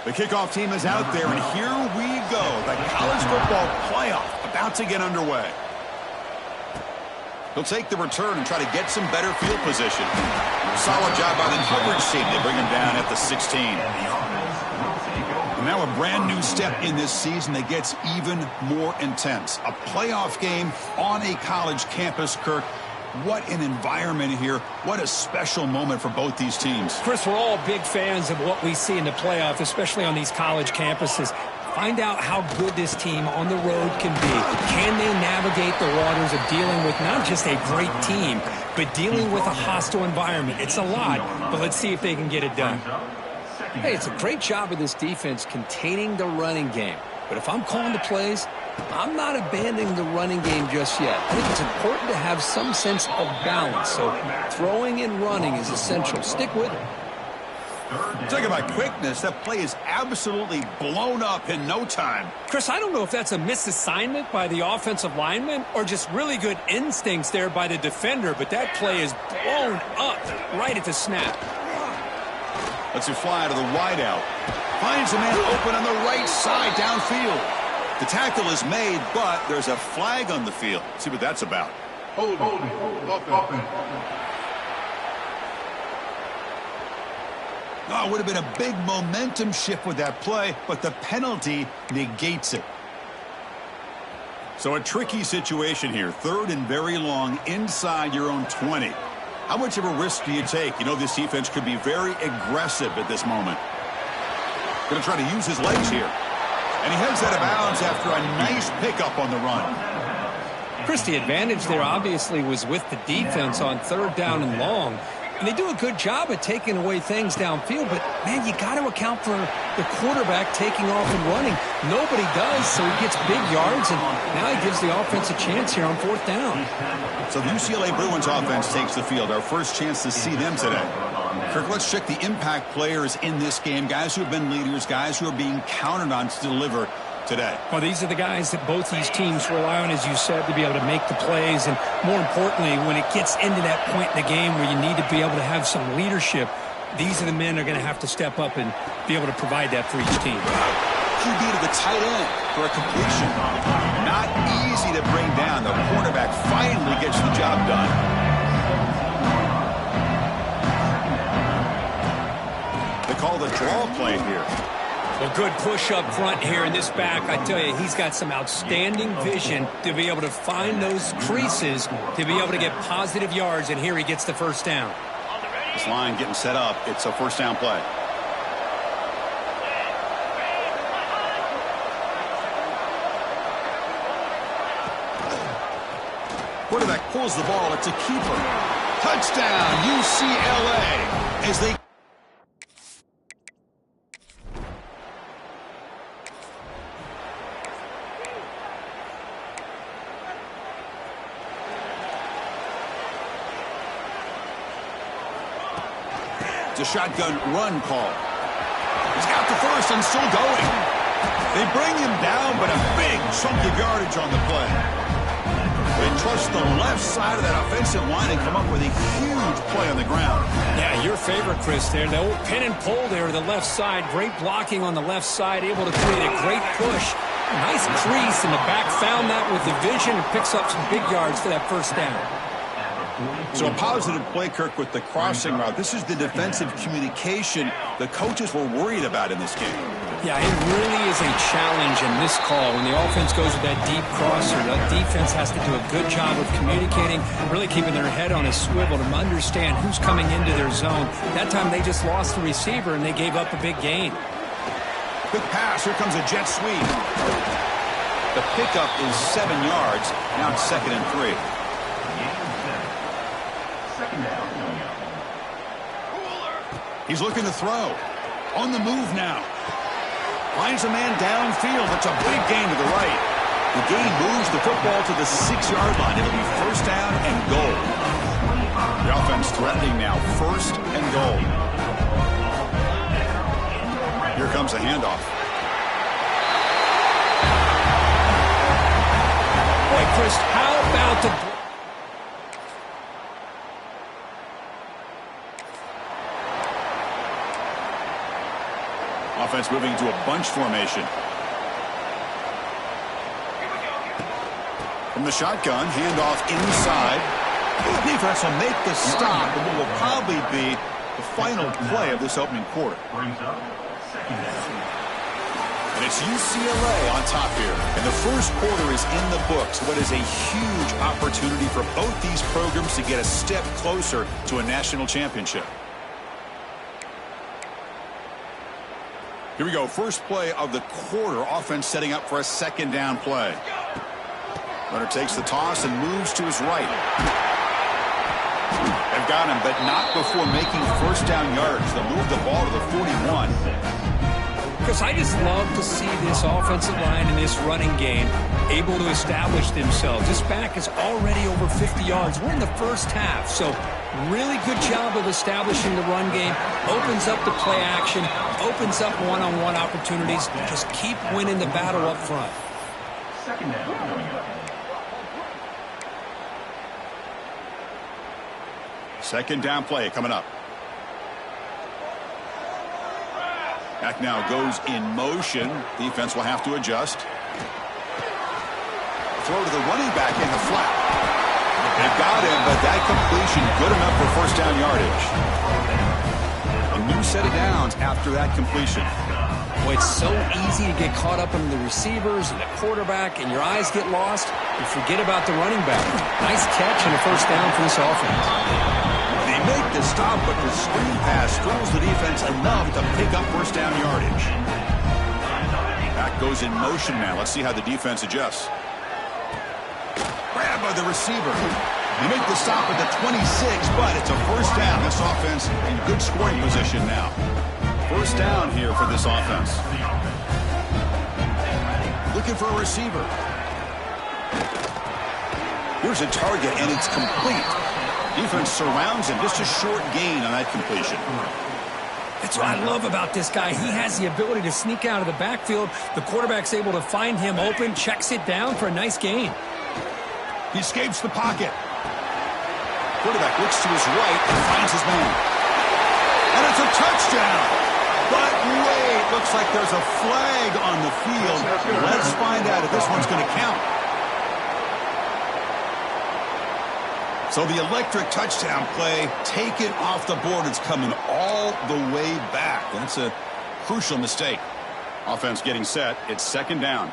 The kickoff team is out there, and here we go. The college football playoff about to get underway. He'll take the return and try to get some better field position. Solid job by the coverage team. They bring him down at the 16. And now a brand new step in this season that gets even more intense. A playoff game on a college campus, Kirk. What an environment here. What a special moment for both these teams. Chris, we're all big fans of what we see in the playoff, especially on these college campuses. Find out how good this team on the road can be. Can they navigate the waters of dealing with not just a great team, but dealing with a hostile environment? It's a lot, but let's see if they can get it done. Hey, it's a great job of this defense containing the running game. But if I'm calling the plays, I'm not abandoning the running game just yet. I think it's important to have some sense of balance. So throwing and running is essential. Stick with it. Talking about quickness, that play is absolutely blown up in no time. Chris, I don't know if that's a misassignment by the offensive lineman or just really good instincts there by the defender, but that play is blown up right at the snap. Lets it fly to the wideout. Finds a man open on the right side downfield. The tackle is made, but there's a flag on the field. Let's see what that's about. Hold it. Oh, it would have been a big momentum shift with that play, but the penalty negates it. So a tricky situation here. Third and very long inside your own 20. How much of a risk do you take? You know this defense could be very aggressive at this moment. Going to try to use his legs here. And he heads out of bounds after a nice pickup on the run. Chris, the advantage there obviously was with the defense on third down and long. And they do a good job at taking away things downfield, but, man, you got to account for the quarterback taking off and running. Nobody does, so he gets big yards, and now he gives the offense a chance here on fourth down. So the UCLA Bruins offense takes the field. Our first chance to see them today. Kirk, let's check the impact players in this game, guys who have been leaders, guys who are being counted on to deliver today. Well, these are the guys that both these teams rely on, as you said, to be able to make the plays. And more importantly, when it gets into that point in the game where you need to be able to have some leadership, these are the men that are going to have to step up and be able to provide that for each team. QB to the tight end for a completion. Not easy to bring down. The quarterback finally gets the job done. They call the draw play here. Well, good push up front here in this back. I tell you, he's got some outstanding vision to be able to find those creases, to be able to get positive yards, and here he gets the first down. This line getting set up. It's a first down play. Quarterback pulls the ball. It's a keeper. Touchdown, UCLA, as they It's a shotgun run call. He's got the first and still going. They bring him down, but a big chunk of yardage on the play. They trust the left side of that offensive line and come up with a huge play on the ground. Yeah, your favorite, Chris, there. The old pin and pull there to the left side. Great blocking on the left side, able to create a great push. Nice crease, and the back found that with the vision and picks up some big yards for that first down. So a positive play, Kirk, with the crossing route. This is the defensive communication the coaches were worried about in this game. Yeah, it really is a challenge in this call. When the offense goes with that deep crosser, the defense has to do a good job of communicating, really keeping their head on a swivel to understand who's coming into their zone. That time they just lost the receiver and they gave up a big gain. Quick pass. Here comes a jet sweep. The pickup is 7 yards. Now it's 2nd and 3. He's looking to throw. On the move now. Finds a man downfield. It's a big gain to the right. The gain moves the football to the 6-yard line. It'll be first down and goal. The offense threatening now. First and goal. Here comes a handoff. Hey, Chris, how about the... Offense moving into a bunch formation. From the shotgun, handoff inside. The defense will make the stop, and what will probably be the final play of this opening quarter. And it's UCLA on top here. And the first quarter is in the books. What is a huge opportunity for both these programs to get a step closer to a national championship. Here we go. First play of the quarter. Offense setting up for a second down play. Runner takes the toss and moves to his right. They've got him, but not before making first down yards. They'll move the ball to the 41. Because I just love to see this offensive line in this running game able to establish themselves. This back is already over 50 yards. We're in the first half, so really good job of establishing the run game. Opens up the play action, opens up one-on-one opportunities. Just keep winning the battle up front. Second down. Second down play coming up. Back now goes in motion. Defense will have to adjust. Throw to the running back in the flat. They've got him, but that completion good enough for first down yardage. A new set of downs after that completion. Boy, it's so easy to get caught up in the receivers and the quarterback, and your eyes get lost. You forget about the running back. Nice catch and a first down for this offense. They make the stop, but the screen pass throws the defense enough to pick up first down yardage. Back goes in motion now. Let's see how the defense adjusts. Grab by the receiver. They make the stop at the 26, but it's a first down. This offense in good scoring position now. First down here for this offense. Looking for a receiver. Here's a target, and it's complete. Defense surrounds him. Just a short gain on that completion. That's what I love about this guy. He has the ability to sneak out of the backfield. The quarterback's able to find him open, checks it down for a nice gain. He escapes the pocket. Quarterback looks to his right and finds his man. And it's a touchdown. But wait, looks like there's a flag on the field. Let's find out if this one's going to count. So the electric touchdown play taken off the board. It's coming all the way back. That's a crucial mistake. Offense getting set. It's second down.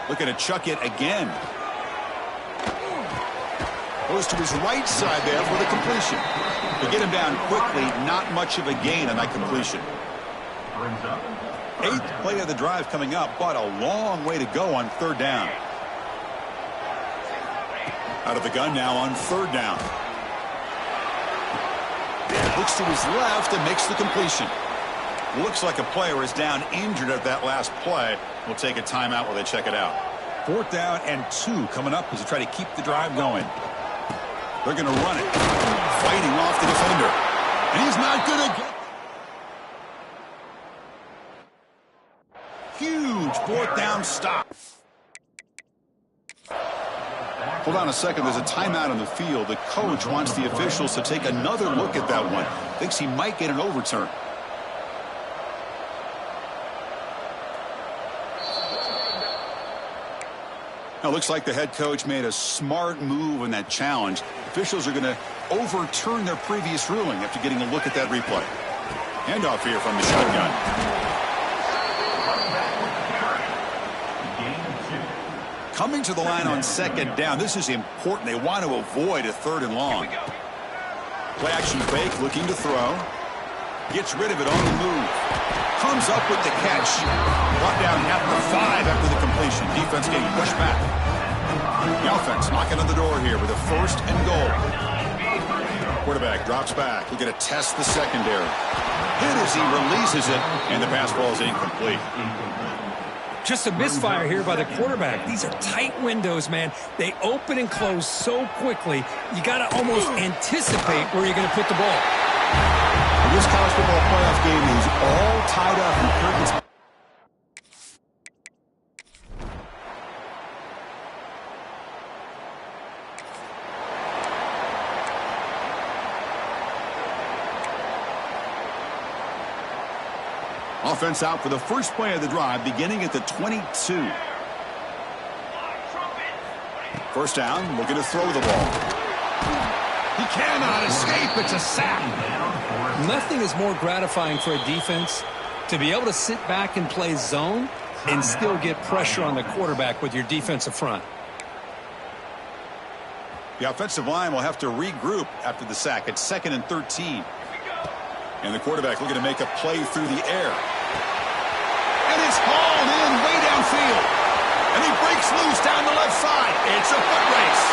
Looking to chuck it again. Goes to his right side there for the completion. To get him down quickly, not much of a gain on that completion. Eighth play of the drive coming up, but a long way to go on third down. Out of the gun now on third down. Looks to his left and makes the completion. Looks like a player is down injured at that last play. We'll take a timeout while they check it out. Fourth down and 2 coming up as they try to keep the drive going. They're going to run it. Fighting off the defender. And he's not going to get... Huge fourth down stop. Hold on a second. There's a timeout on the field. The coach wants the officials to take another look at that one. Thinks he might get an overturn. Now, looks like the head coach made a smart move in that challenge. Officials are going to overturn their previous ruling after getting a look at that replay. Handoff here from the shotgun. Coming to the line on second down. This is important. They want to avoid a third and long. Play action fake, looking to throw. Gets rid of it on the move. Comes up with the catch. Brought down at the 5 after the completion. Defense getting pushed back. The offense knocking on the door here with a first and goal. Quarterback drops back. We're going to test the secondary. Hit as he releases it, and the pass ball is incomplete. Just a misfire here by the quarterback. These are tight windows, man. They open and close so quickly, you got to almost anticipate where you're going to put the ball. This college football playoff game is all tied up in curtains. Offense out for the first play of the drive, beginning at the 22. First down, looking to throw the ball. He cannot escape. It's a sack. Nothing is more gratifying for a defense to be able to sit back and play zone and still get pressure on the quarterback with your defensive front. The offensive line will have to regroup after the sack. It's 2nd and 13. And the quarterback looking to make a play through the air. And it's hauled in way downfield. And he breaks loose down the left side. It's a foot race.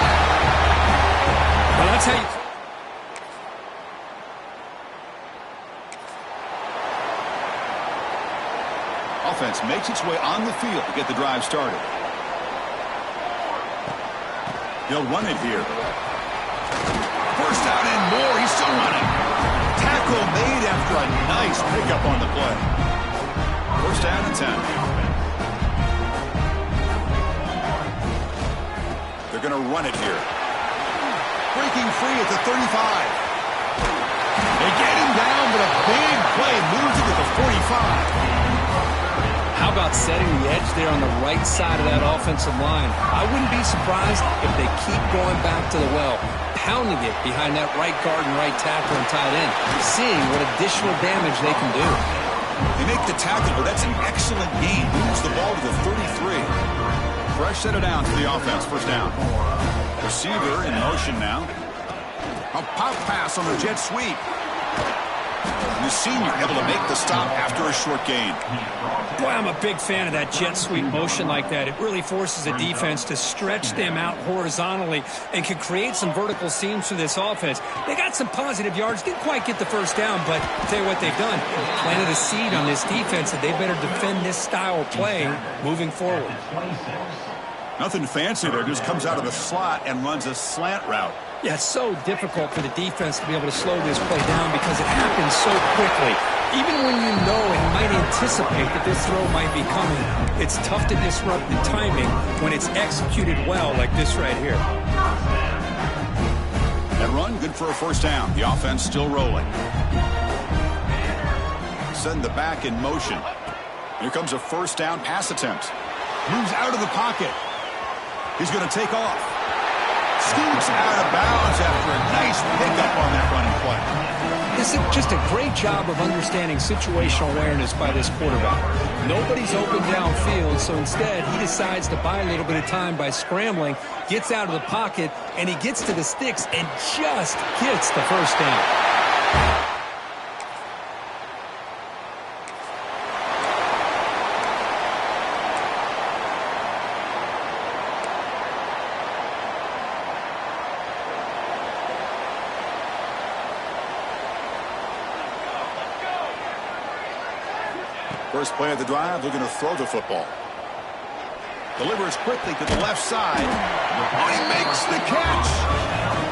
Well, that's how you... Offense makes its way on the field to get the drive started. He'll run it here. First down and more. He's still running. Tackle made after a nice pickup on the play. First down and 10. They're going to run it here. Breaking free at the 35. They get him down, but a big play moves it to the 45. How about setting the edge there on the right side of that offensive line? I wouldn't be surprised if they keep going back to the well, pounding it behind that right guard and right tackle and tight end, seeing what additional damage they can do. They make the tackle, but that's an excellent gain. Moves the ball to the 33. Fresh set it down to the offense. First down. Receiver in motion now. A pop pass on the jet sweep. And the senior able to make the stop after a short gain. Boy, I'm a big fan of that jet sweep motion like that. It really forces a defense to stretch them out horizontally and can create some vertical seams for this offense. They got some positive yards. Didn't quite get the first down, but I'll tell you what they've done. Planted a seed on this defense that they better defend this style of play moving forward. Nothing fancy there. Just comes out of the slot and runs a slant route. Yeah, it's so difficult for the defense to be able to slow this play down because it happens so quickly. Even when you know and might anticipate that this throw might be coming, it's tough to disrupt the timing when it's executed well like this right here. That run, good for a first down. The offense still rolling. Send the back in motion. Here comes a first down pass attempt. Moves out of the pocket. He's going to take off. Scoots out of bounds after a nice pickup on that running play. This is just a great job of understanding situational awareness by this quarterback. Nobody's open downfield, so instead he decides to buy a little bit of time by scrambling, gets out of the pocket, and he gets to the sticks and just gets the first down. First play of the drive, looking to throw the football. Delivers quickly to the left side. Oh, he makes the catch.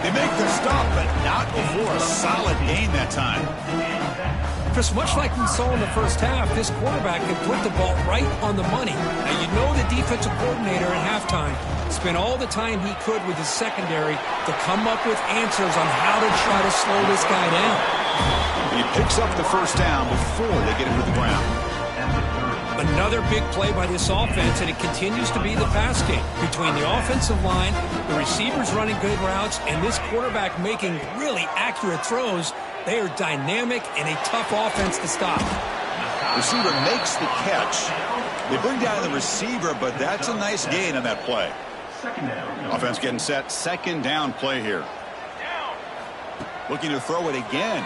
They make the stop, but not before a solid gain that time. Chris, much like we saw in the first half, this quarterback can put the ball right on the money. Now, you know the defensive coordinator at halftime spent all the time he could with his secondary to come up with answers on how to try to slow this guy down. He picks up the first down before they get him to the ground. Another big play by this offense, and it continues to be the pass game between the offensive line, the receivers running good routes, and this quarterback making really accurate throws. They are dynamic and a tough offense to stop. Receiver makes the catch. They bring down the receiver, but that's a nice gain on that play. Offense getting set. Second down play here. Looking to throw it again.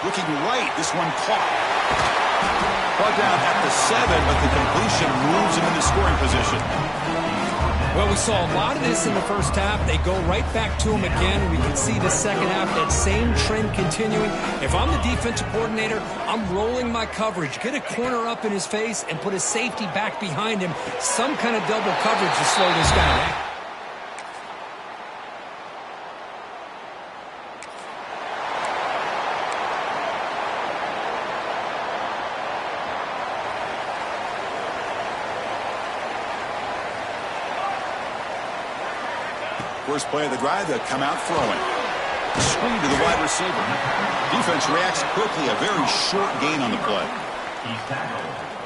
Looking right. This one caught. Brought down at the 7, but the completion moves him into scoring position. Well, we saw a lot of this in the first half. They go right back to him again. We can see the second half, that same trend continuing. If I'm the defensive coordinator, I'm rolling my coverage. Get a corner up in his face and put a safety back behind him. Some kind of double coverage to slow this guy down. First play of the drive, they'll come out throwing. Screen to the wide receiver. Defense reacts quickly. A very short gain on the play.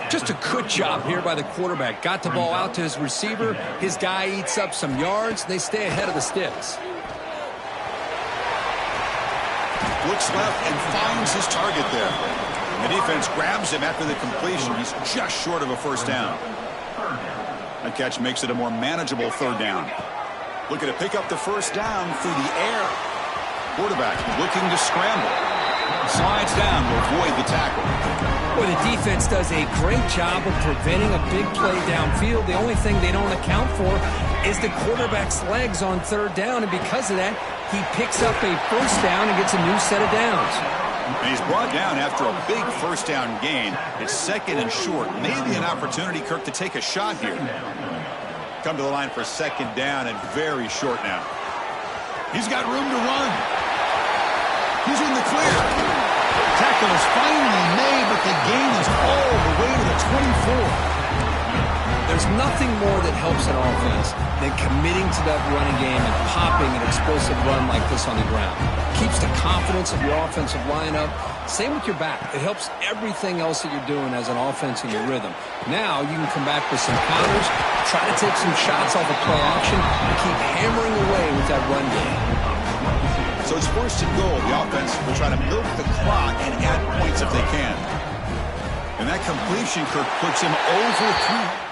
Just a good job here by the quarterback. Got the ball out to his receiver. His guy eats up some yards. They stay ahead of the sticks. Looks left and finds his target there. The defense grabs him after the completion. He's just short of a first down. That catch makes it a more manageable third down. Looking to pick up the first down through the air. Quarterback looking to scramble. Slides down to avoid the tackle. Well, the defense does a great job of preventing a big play downfield. The only thing they don't account for is the quarterback's legs on third down, and because of that, he picks up a first down and gets a new set of downs. And he's brought down after a big first down gain. It's second and short. Maybe an opportunity, Kirk, to take a shot here. Come to the line for second down and very short now. He's got room to run. He's in the clear. Tackle is finally made, but the gain is all the way to the 24. There's nothing more that helps an offense than committing to that running game and popping an explosive run like this on the ground. Keeps the confidence of your offensive lineup. Same with your back. It helps everything else that you're doing as an offense in your rhythm. Now you can come back with some counters, try to take some shots off of play action, and keep hammering away with that run game. So it's first and goal. The offense will try to milk the clock and add points if they can. And that completion, Kirk, puts him over 3.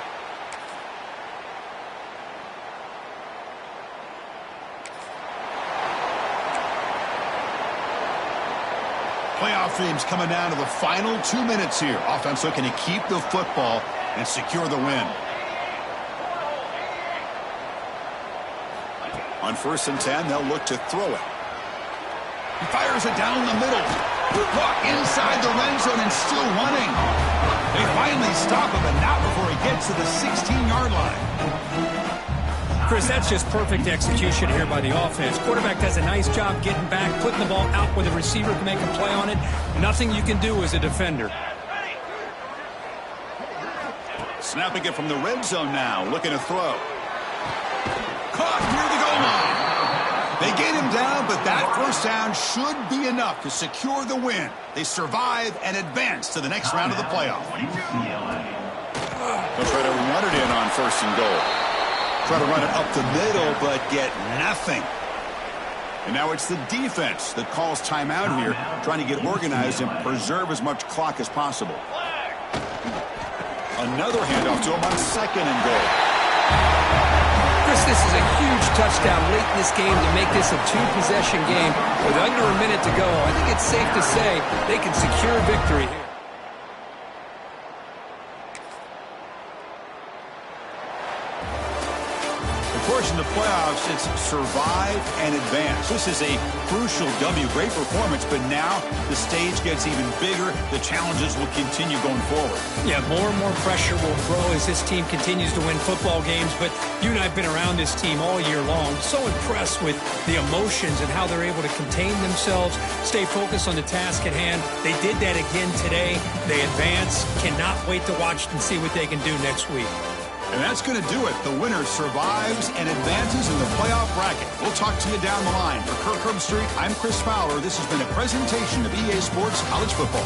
Playoff themes coming down to the final 2 minutes here. Offense looking to keep the football and secure the win. On 1st and 10, they'll look to throw it. He fires it down the middle. Look inside the red zone and still running. They finally stop him, but not before he gets to the 16-yard line. Chris, that's just perfect execution here by the offense. Quarterback does a nice job getting back, putting the ball out where the receiver can make a play on it. Nothing you can do as a defender. Snapping it from the red zone now, looking to throw. Caught near the goal line. They get him down, but that first down should be enough to secure the win. They survive and advance to the next round of the playoff. They'll try to run it in on 1st and goal. Try to run it up the middle, but get nothing. And now it's the defense that calls timeout here, trying to get organized and preserve as much clock as possible. Another handoff to him on 2nd and goal. Chris, this is a huge touchdown late in this game to make this a 2-possession game. With under a minute to go, I think it's safe to say they can secure victory here. Of course, in the playoffs, it's survive and advance. This is a crucial W. Great performance, but now the stage gets even bigger. The challenges will continue going forward. Yeah, more and more pressure will grow as this team continues to win football games, but you and I have been around this team all year long. So impressed with the emotions and how they're able to contain themselves, stay focused on the task at hand. They did that again today. They advance. Cannot wait to watch and see what they can do next week. And that's going to do it. The winner survives and advances in the playoff bracket. We'll talk to you down the line. For Kirk Herbstreit, I'm Chris Fowler. This has been a presentation of EA Sports College Football.